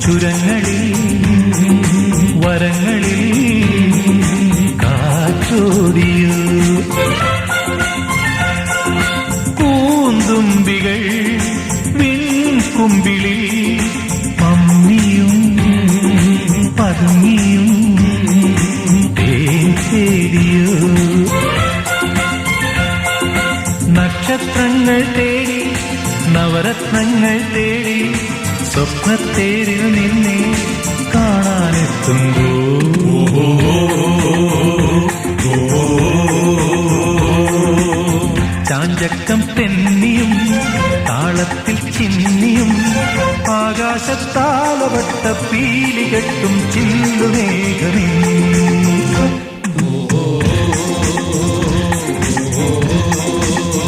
ചുരങ്ങളിൽ വരങ്ങളിൽ കാറ്റോടിയൂ. കൂന്തുമ്പികൾ വിൺകുമ്പിളിൽ മമ്മിയും പതുങ്ങിയും തേൻ തേടിയോ. നക്ഷത്രങ്ങൾ തേടി നവരത്നങ്ങൾ തേടി സ്വപ്നത്തേരിൽ നിന്നെ കാണാനെത്തുമ്പോ ചാഞ്ചക്കം തെന്നിയും താളത്തിൽ ചിന്നിയും ആകാശത്താലവട്ട പീലികെട്ടും ചില്ലുമേഘമേ.